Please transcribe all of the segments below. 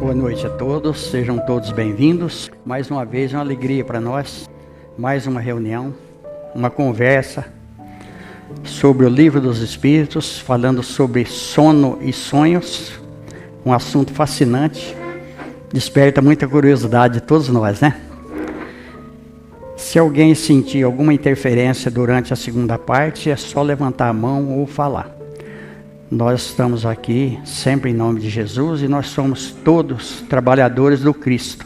Boa noite a todos, sejam todos bem-vindos. Mais uma vez, uma alegria para nós, mais uma reunião, uma conversa sobre o Livro dos Espíritos, falando sobre sono e sonhos, um assunto fascinante, desperta muita curiosidade de todos nós, né? Se alguém sentir alguma interferência durante a segunda parte, é só levantar a mão ou falar. Nós estamos aqui sempre em nome de Jesus e nós somos todos trabalhadores do Cristo.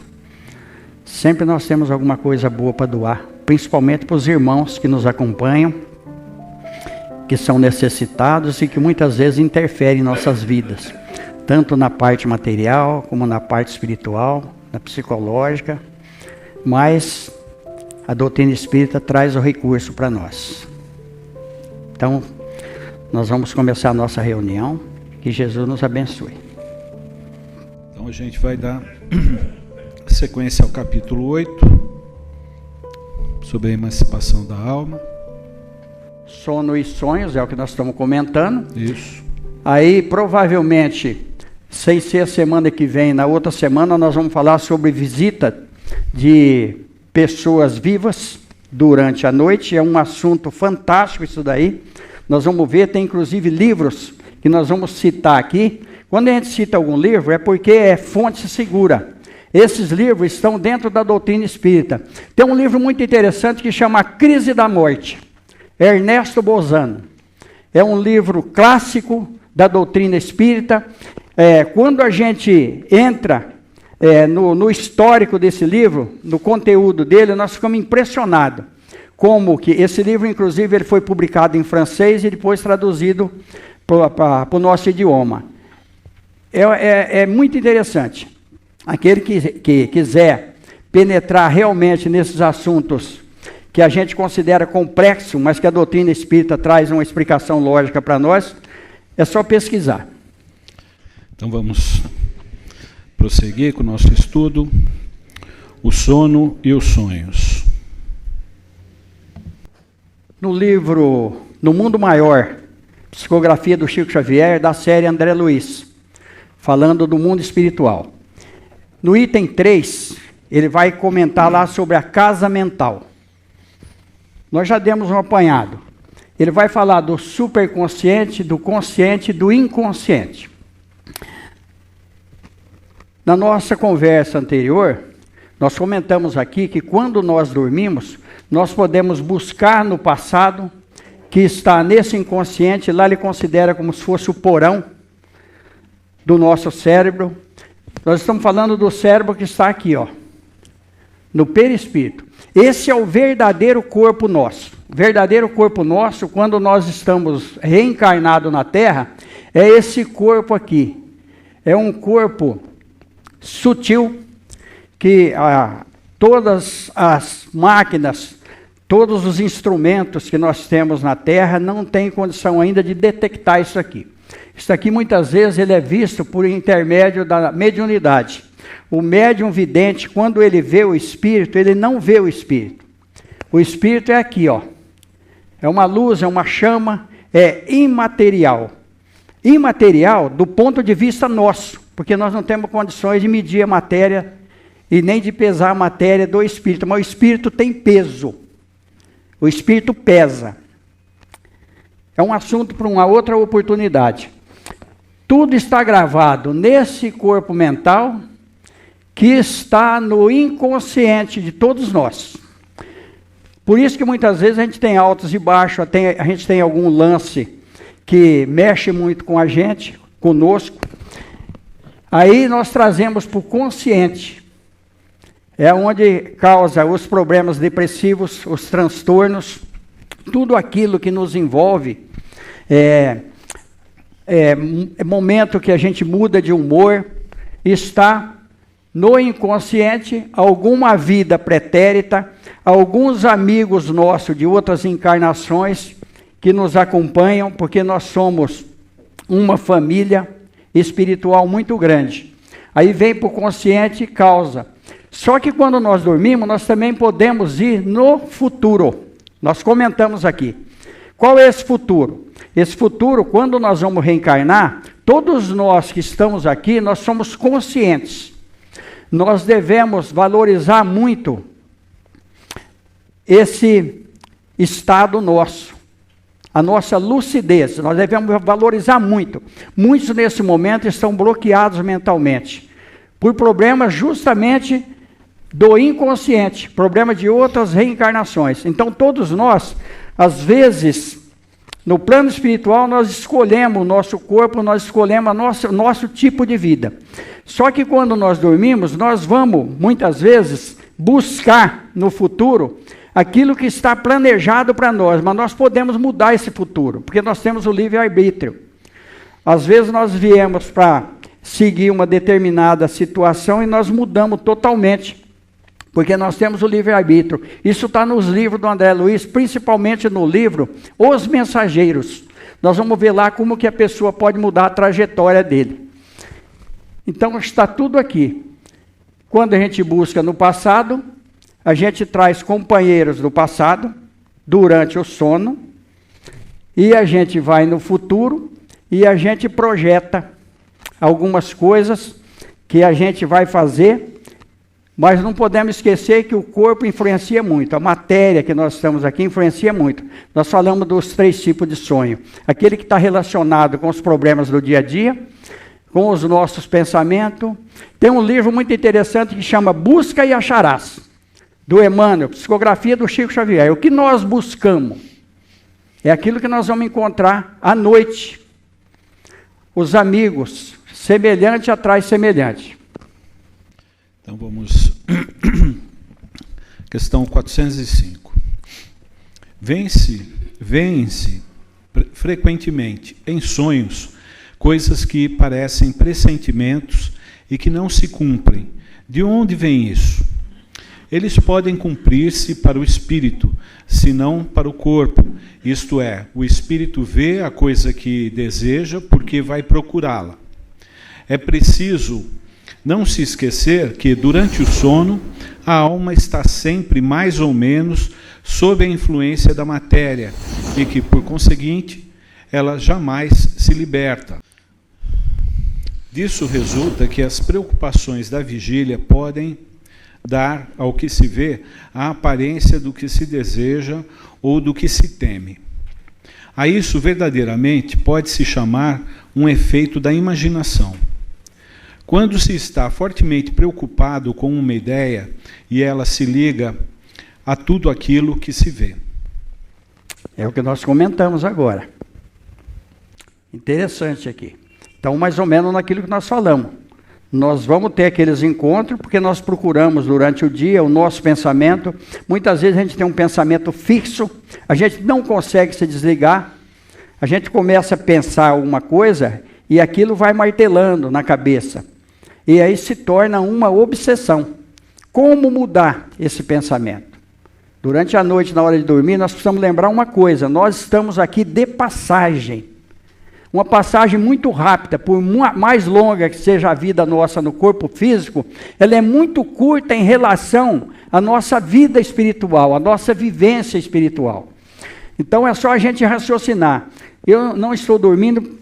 Sempre nós temos alguma coisa boa para doar, principalmente para os irmãos que nos acompanham, que são necessitados e que muitas vezes interferem em nossas vidas, tanto na parte material, como na parte espiritual, na psicológica, mas a doutrina espírita traz o recurso para nós. Então, nós vamos começar a nossa reunião, que Jesus nos abençoe. Então a gente vai dar sequência ao capítulo 8, sobre a emancipação da alma. Sono e sonhos é o que nós estamos comentando. Isso. Aí, provavelmente, sem ser a semana que vem, na outra semana, nós vamos falar sobre visita de pessoas vivas durante a noite. É um assunto fantástico isso daí. Nós vamos ver, tem inclusive livros que nós vamos citar aqui. Quando a gente cita algum livro, é porque é fonte segura. Esses livros estão dentro da doutrina espírita. Tem um livro muito interessante que chama A Crise da Morte, Ernesto Bozano. É um livro clássico da doutrina espírita. Quando a gente entra no histórico desse livro, no conteúdo dele, nós ficamos impressionados. Como que esse livro, inclusive, ele foi publicado em francês e depois traduzido para o nosso idioma. É muito interessante. Aquele que quiser penetrar realmente nesses assuntos que a gente considera complexo, mas que a doutrina espírita traz uma explicação lógica para nós, é só pesquisar. Então vamos prosseguir com o nosso estudo, o sono e os sonhos. No livro No Mundo Maior, psicografia do Chico Xavier, da série André Luiz, falando do mundo espiritual. No item 3, ele vai comentar lá sobre a casa mental. Nós já demos um apanhado. Ele vai falar do superconsciente, do consciente e do inconsciente. Na nossa conversa anterior, nós comentamos aqui que quando nós dormimos, nós podemos buscar no passado, que está nesse inconsciente, lá ele considera como se fosse o porão do nosso cérebro. Nós estamos falando do cérebro que está aqui, ó, no perispírito. Esse é o verdadeiro corpo nosso. O verdadeiro corpo nosso, quando nós estamos reencarnados na Terra, é esse corpo aqui. É um corpo sutil, que todas as máquinas, todos os instrumentos que nós temos na Terra não têm condição ainda de detectar isso aqui. Isso aqui muitas vezes ele é visto por intermédio da mediunidade. O médium vidente, quando ele vê o espírito, ele não vê o espírito. O espírito é aqui, ó. É uma luz, é uma chama, é imaterial. Imaterial do ponto de vista nosso, porque nós não temos condições de medir a matéria e nem de pesar a matéria do espírito, mas o espírito tem peso. O espírito pesa. É um assunto para uma outra oportunidade. Tudo está gravado nesse corpo mental que está no inconsciente de todos nós. Por isso que muitas vezes a gente tem altos e baixos, a gente tem algum lance que mexe muito com a gente, conosco. Aí nós trazemos para o consciente. É onde causa os problemas depressivos, os transtornos, tudo aquilo que nos envolve. É momento que a gente muda de humor, está no inconsciente, alguma vida pretérita, alguns amigos nossos de outras encarnações que nos acompanham, porque nós somos uma família espiritual muito grande. Aí vem para o consciente e causa. Só que quando nós dormimos, nós também podemos ir no futuro. Nós comentamos aqui. Qual é esse futuro? Esse futuro, quando nós vamos reencarnar, todos nós que estamos aqui, nós somos conscientes. Nós devemos valorizar muito esse estado nosso, a nossa lucidez. Nós devemos valorizar muito. Muitos nesse momento estão bloqueados mentalmente, por problemas justamente do inconsciente, problema de outras reencarnações. Então todos nós, às vezes, no plano espiritual, nós escolhemos o nosso corpo, nós escolhemos nosso tipo de vida. Só que quando nós dormimos, nós vamos, muitas vezes, buscar no futuro aquilo que está planejado para nós, mas nós podemos mudar esse futuro, porque nós temos o livre-arbítrio. Às vezes nós viemos para seguir uma determinada situação e nós mudamos totalmente, porque nós temos o livre-arbítrio. Isso está nos livros do André Luiz, principalmente no livro Os Mensageiros. Nós vamos ver lá como que a pessoa pode mudar a trajetória dele. Então está tudo aqui. Quando a gente busca no passado, a gente traz companheiros do passado durante o sono, e a gente vai no futuro e a gente projeta algumas coisas que a gente vai fazer. Mas não podemos esquecer que o corpo influencia muito, a matéria que nós estamos aqui influencia muito. Nós falamos dos 3 tipos de sonho. Aquele que está relacionado com os problemas do dia a dia, com os nossos pensamentos. Tem um livro muito interessante que chama Busca e Acharás, do Emmanuel, psicografia do Chico Xavier. O que nós buscamos é aquilo que nós vamos encontrar à noite. Os amigos, semelhante atrai semelhante. Então vamos, questão 405. Vêem-se frequentemente em sonhos coisas que parecem pressentimentos e que não se cumprem. De onde vem isso? Eles podem cumprir-se para o espírito, se não para o corpo. Isto é, o espírito vê a coisa que deseja porque vai procurá-la. É preciso não se esquecer que, durante o sono, a alma está sempre mais ou menos sob a influência da matéria e que, por conseguinte, ela jamais se liberta. Disso resulta que as preocupações da vigília podem dar ao que se vê a aparência do que se deseja ou do que se teme. A isso, verdadeiramente, pode-se chamar um efeito da imaginação. Quando se está fortemente preocupado com uma ideia e ela se liga a tudo aquilo que se vê. É o que nós comentamos agora. Interessante aqui. Então, mais ou menos naquilo que nós falamos. Nós vamos ter aqueles encontros, porque nós procuramos durante o dia o nosso pensamento. Muitas vezes a gente tem um pensamento fixo, a gente não consegue se desligar, a gente começa a pensar alguma coisa e aquilo vai martelando na cabeça. E aí se torna uma obsessão. Como mudar esse pensamento? Durante a noite, na hora de dormir, nós precisamos lembrar uma coisa: nós estamos aqui de passagem. Uma passagem muito rápida, por mais longa que seja a vida nossa no corpo físico, ela é muito curta em relação à nossa vida espiritual, à nossa vivência espiritual. Então é só a gente raciocinar. Eu não estou dormindo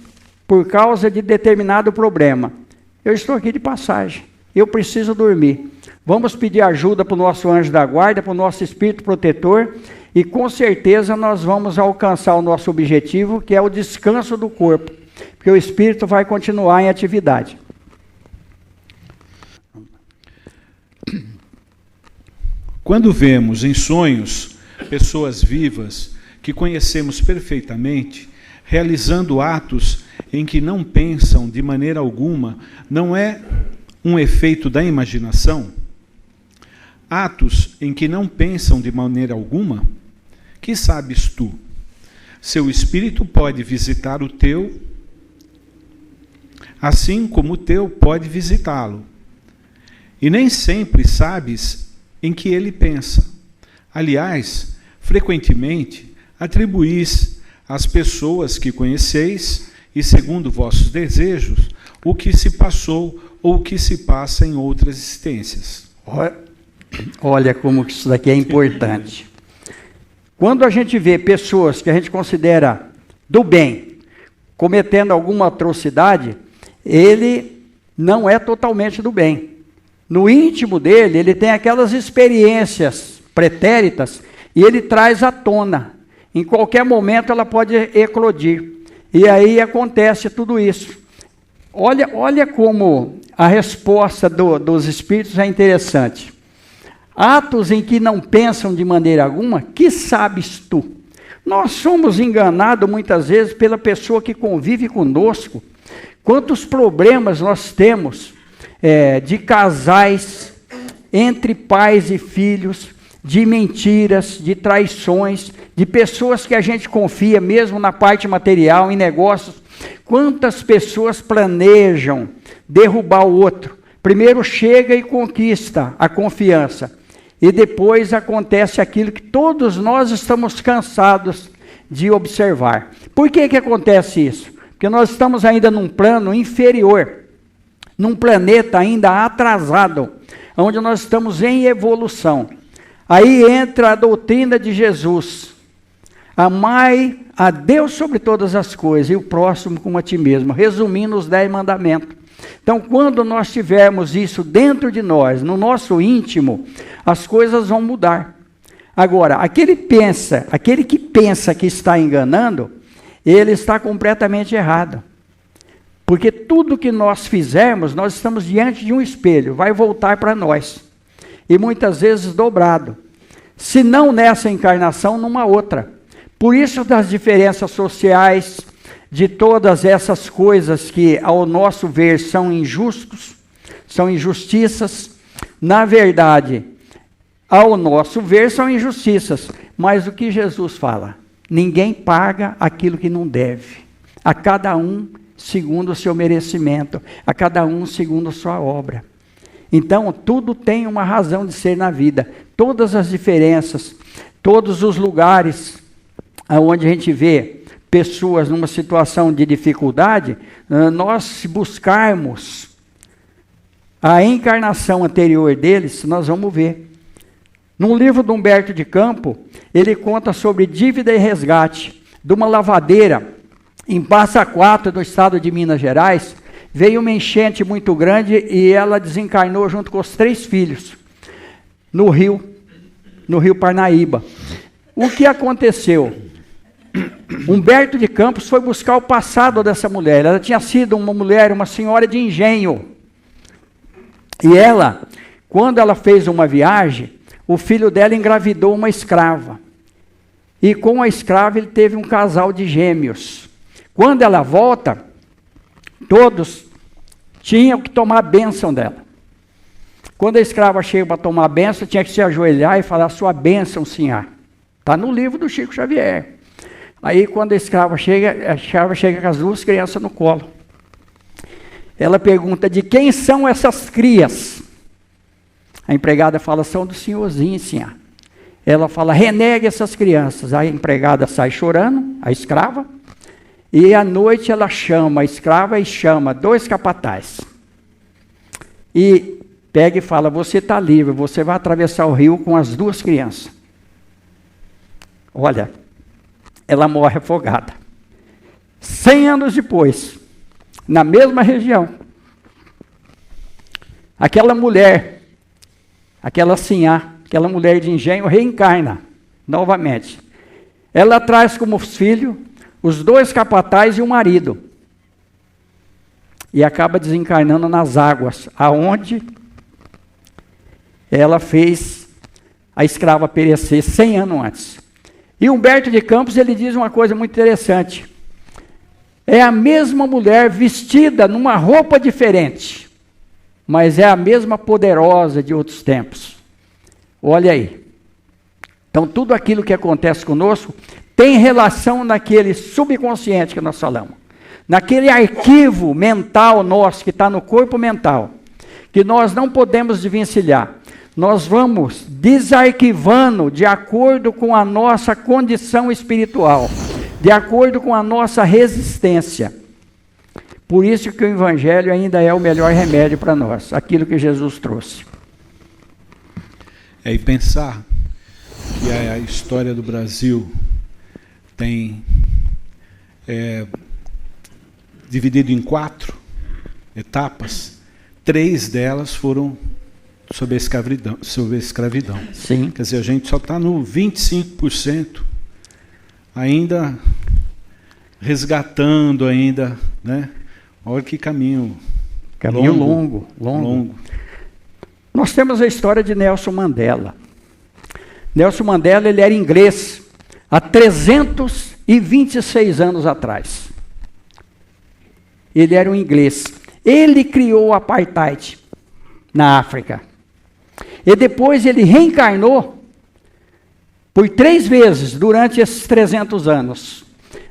por causa de determinado problema. Eu estou aqui de passagem. Eu preciso dormir. Vamos pedir ajuda para o nosso anjo da guarda, para o nosso espírito protetor, e com certeza nós vamos alcançar o nosso objetivo, que é o descanso do corpo, porque o espírito vai continuar em atividade. Quando vemos em sonhos pessoas vivas que conhecemos perfeitamente, realizando atos em que não pensam de maneira alguma, não é um efeito da imaginação? Atos em que não pensam de maneira alguma? Que sabes tu? Seu espírito pode visitar o teu, assim como o teu pode visitá-lo. E nem sempre sabes em que ele pensa. Aliás, frequentemente atribuís às pessoas que conheceis, e segundo vossos desejos, o que se passou ou o que se passa em outras existências. Olha como isso daqui é importante. Quando a gente vê pessoas que a gente considera do bem, cometendo alguma atrocidade, ele não é totalmente do bem. No íntimo dele, ele tem aquelas experiências pretéritas e ele traz à tona. Em qualquer momento ela pode eclodir. E aí acontece tudo isso. Olha como a resposta dos espíritos é interessante. Atos em que não pensam de maneira alguma, que sabes tu? Nós somos enganados muitas vezes pela pessoa que convive conosco. Quantos problemas nós temos de casais, entre pais e filhos, de mentiras, de traições, de pessoas que a gente confia mesmo na parte material, em negócios. Quantas pessoas planejam derrubar o outro? Primeiro chega e conquista a confiança. E depois acontece aquilo que todos nós estamos cansados de observar. Por que acontece isso? Porque nós estamos ainda num plano inferior, num planeta ainda atrasado, onde nós estamos em evolução. Aí entra a doutrina de Jesus. Amai a Deus sobre todas as coisas e o próximo como a ti mesmo. Resumindo os 10 mandamentos. Então, quando nós tivermos isso dentro de nós, no nosso íntimo, as coisas vão mudar. Agora, aquele que pensa que está enganando, ele está completamente errado. Porque tudo que nós fizermos, nós estamos diante de um espelho, vai voltar para nós. E muitas vezes dobrado. Se não nessa encarnação, numa outra. Por isso das diferenças sociais, de todas essas coisas que ao nosso ver são injustos, são injustiças, na verdade, ao nosso ver são injustiças, mas o que Jesus fala? Ninguém paga aquilo que não deve, a cada um segundo o seu merecimento, a cada um segundo a sua obra. Então, tudo tem uma razão de ser na vida, todas as diferenças, todos os lugares onde a gente vê pessoas numa situação de dificuldade, nós buscarmos a encarnação anterior deles, nós vamos ver. No livro de Humberto de Campos, ele conta sobre dívida e resgate de uma lavadeira em Passa Quatro, do estado de Minas Gerais. Veio uma enchente muito grande e ela desencarnou junto com os 3 filhos no rio Parnaíba. O que aconteceu? Humberto de Campos foi buscar o passado dessa mulher. Ela tinha sido uma mulher, uma senhora de engenho. E ela, quando ela fez uma viagem, o filho dela engravidou uma escrava. E com a escrava ele teve um casal de gêmeos. Quando ela volta, todos tinham que tomar a bênção dela. Quando a escrava chega para tomar a bênção, tinha que se ajoelhar e falar: sua bênção, senhor. Está no livro do Chico Xavier. Aí quando a escrava chega com as 2 crianças no colo. Ela pergunta: de quem são essas crias? A empregada fala: são do senhorzinho, senhor. Ela fala: renegue essas crianças. A empregada sai chorando, a escrava. E à noite ela chama a escrava e chama 2 capatazes. E pega e fala: você está livre, você vai atravessar o rio com as 2 crianças. Olha, ela morre afogada. 100 anos depois, na mesma região, aquela mulher, aquela sinhá, aquela mulher de engenho reencarna novamente. Ela traz como filho os 2 capatazes e o marido. E acaba desencarnando nas águas, aonde ela fez a escrava perecer 100 anos antes. E Humberto de Campos, ele diz uma coisa muito interessante. É a mesma mulher vestida numa roupa diferente, mas é a mesma poderosa de outros tempos. Olha aí. Então, tudo aquilo que acontece conosco tem relação naquele subconsciente que nós falamos. Naquele arquivo mental nosso, que está no corpo mental, que nós não podemos desvencilhar. Nós vamos desarquivando de acordo com a nossa condição espiritual, de acordo com a nossa resistência. Por isso que o Evangelho ainda é o melhor remédio para nós, aquilo que Jesus trouxe. E pensar que a história do Brasil tem dividido em 4 etapas, 3 delas foram sobre a escravidão. Sim. Quer dizer, a gente só está no 25%, ainda resgatando ainda, né? Olha que caminho longo. Nós temos a história de Nelson Mandela. Nelson Mandela, ele era inglês há 326 anos atrás. Ele era um inglês. Ele criou o apartheid na África. E depois ele reencarnou por 3 vezes durante esses 300 anos.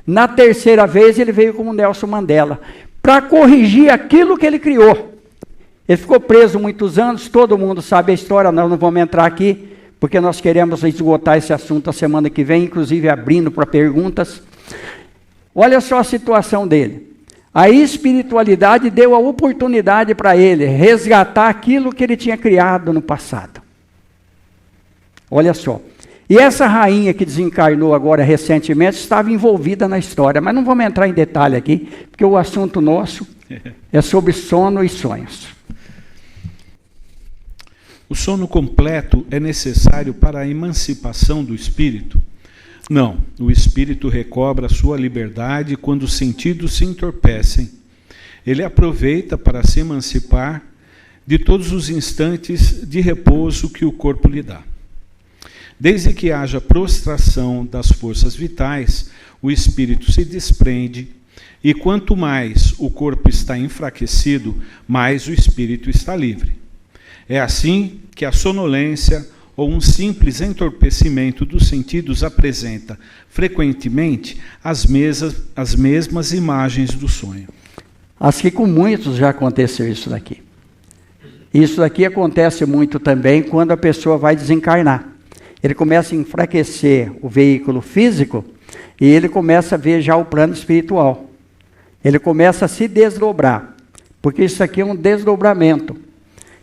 Na terceira vez ele veio como Nelson Mandela, para corrigir aquilo que ele criou. Ele ficou preso muitos anos, todo mundo sabe a história, nós não vamos entrar aqui, porque nós queremos esgotar esse assunto a semana que vem, inclusive abrindo para perguntas. Olha só a situação dele. A espiritualidade deu a oportunidade para ele resgatar aquilo que ele tinha criado no passado. Olha só. E essa rainha que desencarnou agora recentemente estava envolvida na história, mas não vamos entrar em detalhe aqui, porque o assunto nosso é sobre sono e sonhos. O sono completo é necessário para a emancipação do espírito? Não, o espírito recobra sua liberdade quando os sentidos se entorpecem. Ele aproveita para se emancipar de todos os instantes de repouso que o corpo lhe dá. Desde que haja prostração das forças vitais, o espírito se desprende, e quanto mais o corpo está enfraquecido, mais o espírito está livre. É assim que a sonolência ou um simples entorpecimento dos sentidos apresenta, frequentemente, as mesmas imagens do sonho. Acho que com muitos já aconteceu isso daqui. Isso daqui acontece muito também quando a pessoa vai desencarnar. Ele começa a enfraquecer o veículo físico e ele começa a ver já o plano espiritual. Ele começa a se desdobrar, porque isso aqui é um desdobramento.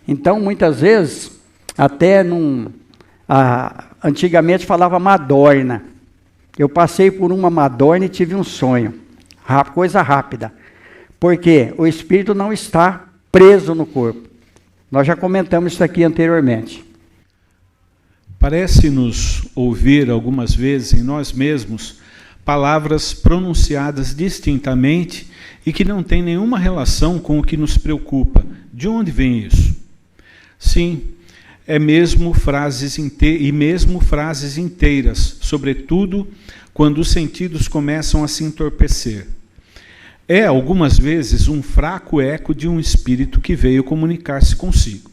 Então, muitas vezes, até antigamente falava madorna. Eu passei por uma madorna e tive um sonho. Coisa rápida. Porque o espírito não está preso no corpo. Nós já comentamos isso aqui anteriormente. Parece-nos ouvir algumas vezes em nós mesmos palavras pronunciadas distintamente e que não têm nenhuma relação com o que nos preocupa. De onde vem isso? Sim, mesmo frases inteiras, sobretudo quando os sentidos começam a se entorpecer. É, algumas vezes, um fraco eco de um espírito que veio comunicar-se contigo.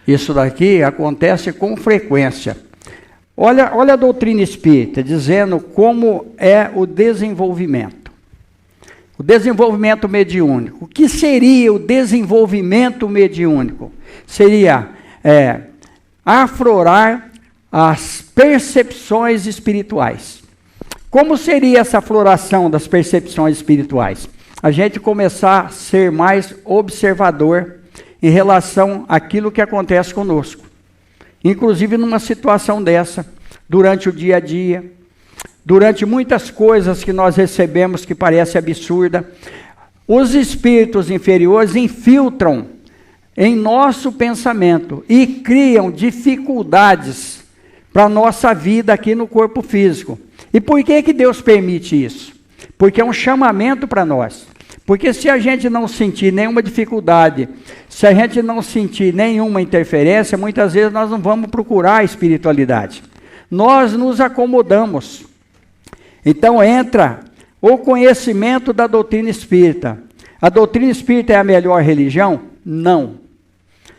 Isso daqui acontece com frequência. Olha a doutrina espírita, dizendo como é o desenvolvimento. O desenvolvimento mediúnico. O que seria o desenvolvimento mediúnico? Seria aflorar as percepções espirituais. Como seria essa afloração das percepções espirituais? A gente começar a ser mais observador em relação àquilo que acontece conosco. Inclusive numa situação dessa, durante o dia a dia, durante muitas coisas que nós recebemos que parece absurda, os espíritos inferiores infiltram em nosso pensamento e criam dificuldades para a nossa vida aqui no corpo físico. E por que Deus permite isso? Porque é um chamamento para nós. Porque se a gente não sentir nenhuma dificuldade, se a gente não sentir nenhuma interferência, muitas vezes nós não vamos procurar a espiritualidade. Nós nos acomodamos. Então entra o conhecimento da doutrina espírita. A doutrina espírita é a melhor religião? Não.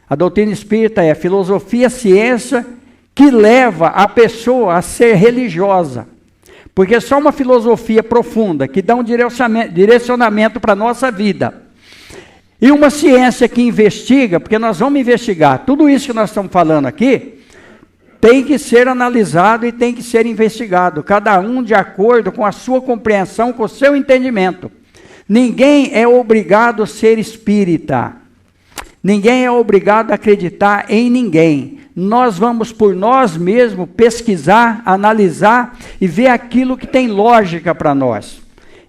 A doutrina espírita é a filosofia, ciência que leva a pessoa a ser religiosa. Porque só uma filosofia profunda, que dá um direcionamento para a nossa vida, e uma ciência que investiga, porque nós vamos investigar, tudo isso que nós estamos falando aqui, tem que ser analisado e tem que ser investigado, cada um de acordo com a sua compreensão, com o seu entendimento. Ninguém é obrigado a ser espírita, ninguém é obrigado a acreditar em ninguém. Nós vamos por nós mesmos pesquisar, analisar e ver aquilo que tem lógica para nós.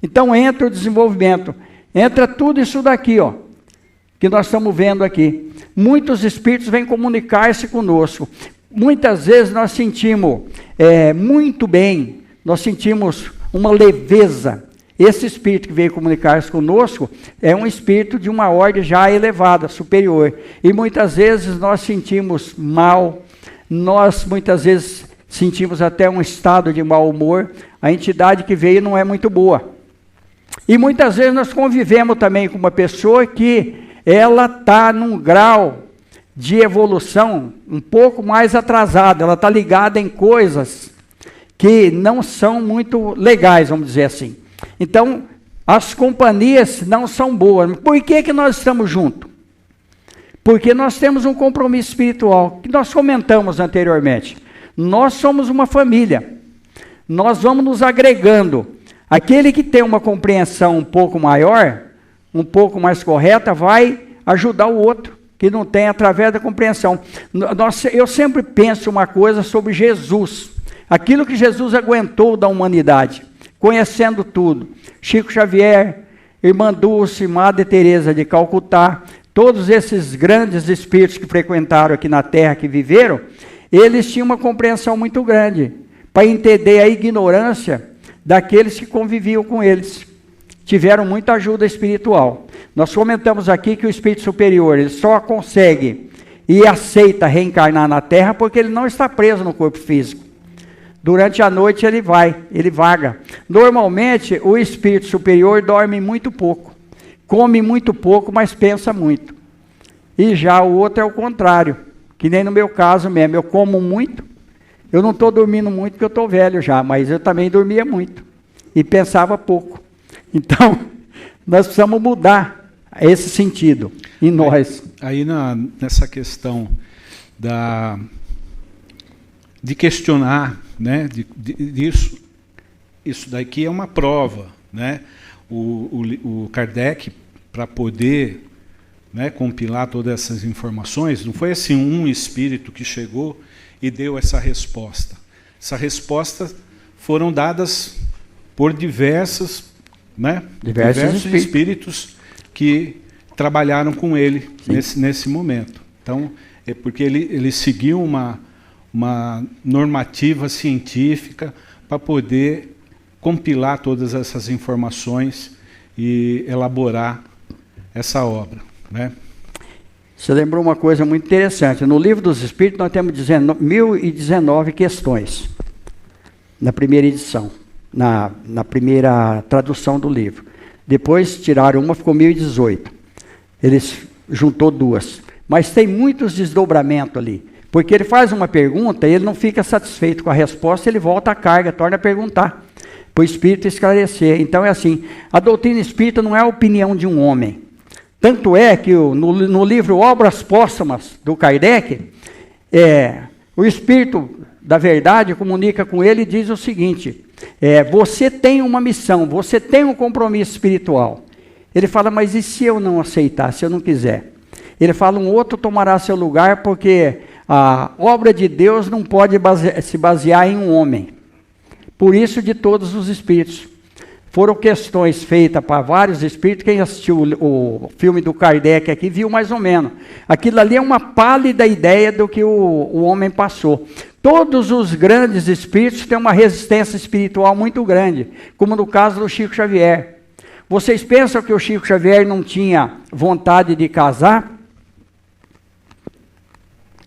Então entra o desenvolvimento, entra tudo isso daqui, ó, que nós estamos vendo aqui. Muitos espíritos vêm comunicar-se conosco. Muitas vezes nós sentimos muito bem, nós sentimos uma leveza. Esse espírito que veio comunicar-se conosco é um espírito de uma ordem já elevada, superior. E muitas vezes nós sentimos mal, nós muitas vezes sentimos até um estado de mau humor. A entidade que veio não é muito boa. E muitas vezes nós convivemos também com uma pessoa que ela está num grau de evolução um pouco mais atrasado, ela está ligada em coisas que não são muito legais, vamos dizer assim. Então, as companhias não são boas. Por que nós estamos juntos? Porque nós temos um compromisso espiritual, que nós comentamos anteriormente. Nós somos uma família, nós vamos nos agregando. Aquele que tem uma compreensão um pouco maior, um pouco mais correta, vai ajudar o outro que não tem através da compreensão. Eu sempre penso uma coisa sobre Jesus, aquilo que Jesus aguentou da humanidade, conhecendo tudo. Chico Xavier, Irmã Dulce, Madre Teresa de Calcutá, todos esses grandes espíritos que frequentaram aqui na Terra, que viveram, eles tinham uma compreensão muito grande, para entender a ignorância daqueles que conviviam com eles. Tiveram muita ajuda espiritual. Nós comentamos aqui que o espírito superior, ele só consegue e aceita reencarnar na Terra porque ele não está preso no corpo físico. Durante a noite ele vaga. Normalmente o espírito superior dorme muito pouco, come muito pouco, mas pensa muito. E já o outro é o contrário, que nem no meu caso mesmo, eu como muito, eu não estou dormindo muito porque eu estou velho já, mas eu também dormia muito e pensava pouco. Então, nós precisamos mudar esse sentido em nós. Aí nessa questão de questionar, né, isso daqui é uma prova, né? O Kardec, para poder, né, compilar todas essas informações, não foi assim um espírito que chegou e deu essa resposta. Essa resposta foram dadas por diversos espíritos que trabalharam com ele nesse momento. Então, é porque ele seguiu uma normativa científica para poder compilar todas essas informações e elaborar essa obra, né? Você lembrou uma coisa muito interessante. No Livro dos Espíritos nós temos 1019 questões, na primeira edição, na primeira tradução do livro. Depois tiraram uma, ficou 1018. Eles juntou duas. Mas tem muitos desdobramentos ali. Porque ele faz uma pergunta e ele não fica satisfeito com a resposta, ele volta à carga, torna a perguntar, para o espírito esclarecer. Então é assim, a doutrina espírita não é a opinião de um homem. Tanto é que no livro Obras Póstumas, do Kardec, o Espírito da Verdade comunica com ele e diz o seguinte, você tem uma missão, você tem um compromisso espiritual. Ele fala, mas e se eu não aceitar, se eu não quiser? Ele fala, um outro tomará seu lugar, porque a obra de Deus não pode se basear em um homem. Por isso, de todos os espíritos. Foram questões feitas para vários espíritos. Quem assistiu o filme do Kardec aqui viu mais ou menos. Aquilo ali é uma pálida ideia do que o homem passou. Todos os grandes espíritos têm uma resistência espiritual muito grande, como no caso do Chico Xavier. Vocês pensam que o Chico Xavier não tinha vontade de casar?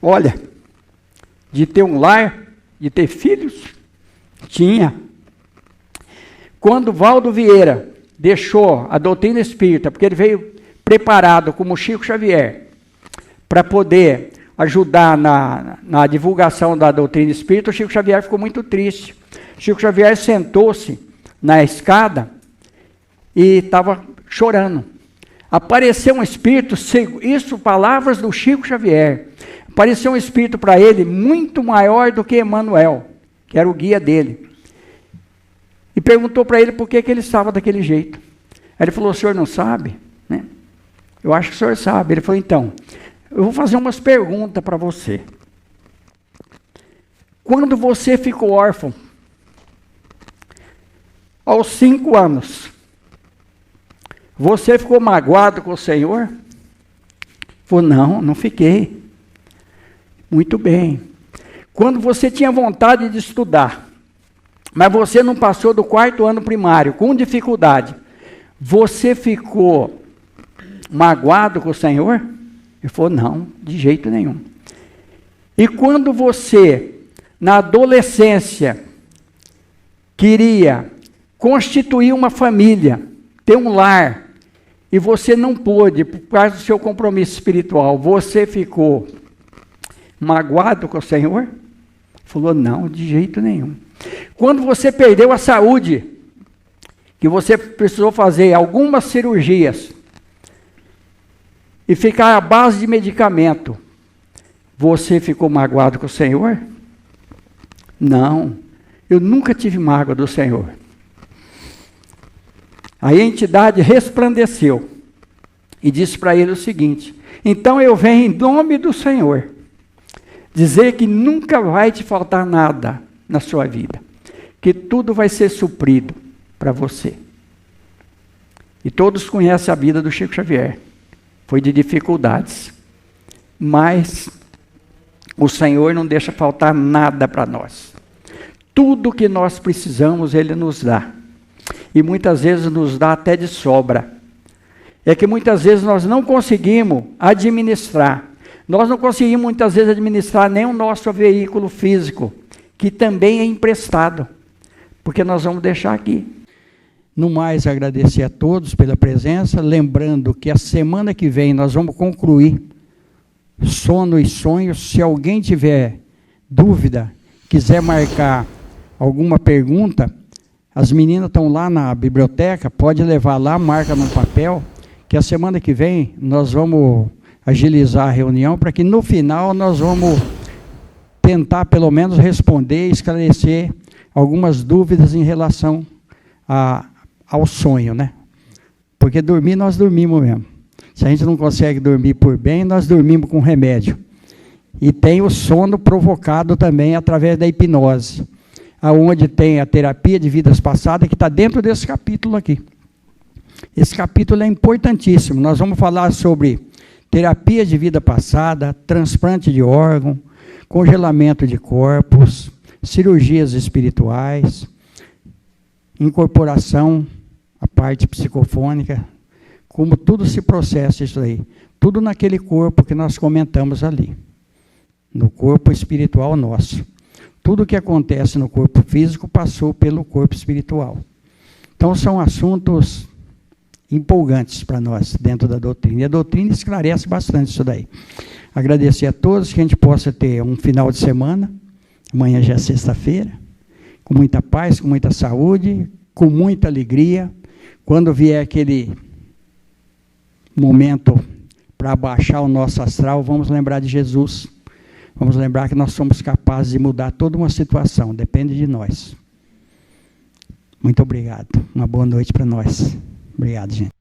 Olha, de ter um lar, de ter filhos? Tinha. Quando Valdo Vieira deixou a doutrina espírita, porque ele veio preparado como Chico Xavier, para poder ajudar na divulgação da doutrina espírita, o Chico Xavier ficou muito triste. Chico Xavier sentou-se na escada e estava chorando. Apareceu um espírito, isso palavras do Chico Xavier, apareceu um espírito para ele muito maior do que Emmanuel, que era o guia dele. E perguntou para ele por que ele estava daquele jeito. Aí ele falou, o senhor não sabe? Né? Eu acho que o senhor sabe. Ele falou, então, eu vou fazer umas perguntas para você. Quando você ficou órfão, aos 5 anos, você ficou magoado com o Senhor? Falou, não, não fiquei. Muito bem. Quando você tinha vontade de estudar, mas você não passou do 4º ano primário, com dificuldade, você ficou magoado com o Senhor? Ele falou, não, de jeito nenhum. E quando você, na adolescência, queria constituir uma família, ter um lar, e você não pôde, por causa do seu compromisso espiritual, você ficou magoado com o Senhor? Falou, não, de jeito nenhum. Quando você perdeu a saúde, que você precisou fazer algumas cirurgias, e ficar à base de medicamento, você ficou magoado com o Senhor? Não, eu nunca tive mágoa do Senhor. A entidade resplandeceu e disse para ele o seguinte, então eu venho em nome do Senhor, dizer que nunca vai te faltar nada na sua vida, que tudo vai ser suprido para você. E todos conhecem a vida do Chico Xavier, foi de dificuldades, mas o Senhor não deixa faltar nada para nós. Tudo que nós precisamos, Ele nos dá. E muitas vezes nos dá até de sobra. É que muitas vezes nós não conseguimos administrar. Nós não conseguimos muitas vezes administrar nem o nosso veículo físico, que também é emprestado, porque nós vamos deixar aqui. No mais, agradecer a todos pela presença, lembrando que a semana que vem nós vamos concluir Sono e Sonhos. Se alguém tiver dúvida, quiser marcar alguma pergunta, as meninas estão lá na biblioteca, pode levar lá, marca no papel, que a semana que vem nós vamos agilizar a reunião, para que no final nós vamos tentar pelo menos responder e esclarecer algumas dúvidas em relação ao sonho, né? Porque dormir, nós dormimos mesmo. Se a gente não consegue dormir por bem, nós dormimos com remédio. E tem o sono provocado também através da hipnose, aonde tem a terapia de vidas passadas, que está dentro desse capítulo aqui. Esse capítulo é importantíssimo. Nós vamos falar sobre terapia de vida passada, transplante de órgão, congelamento de corpos, cirurgias espirituais, incorporação, a parte psicofônica, como tudo se processa isso aí. Tudo naquele corpo que nós comentamos ali, no corpo espiritual nosso. Tudo que acontece no corpo físico passou pelo corpo espiritual. Então são assuntos empolgantes para nós dentro da doutrina. E a doutrina esclarece bastante isso daí. Agradecer a todos, que a gente possa ter um final de semana, amanhã já é sexta-feira, com muita paz, com muita saúde, com muita alegria. Quando vier aquele momento para abaixar o nosso astral, vamos lembrar de Jesus. Vamos lembrar que nós somos capazes de mudar toda uma situação, depende de nós. Muito obrigado. Uma boa noite para nós. Obrigado, gente.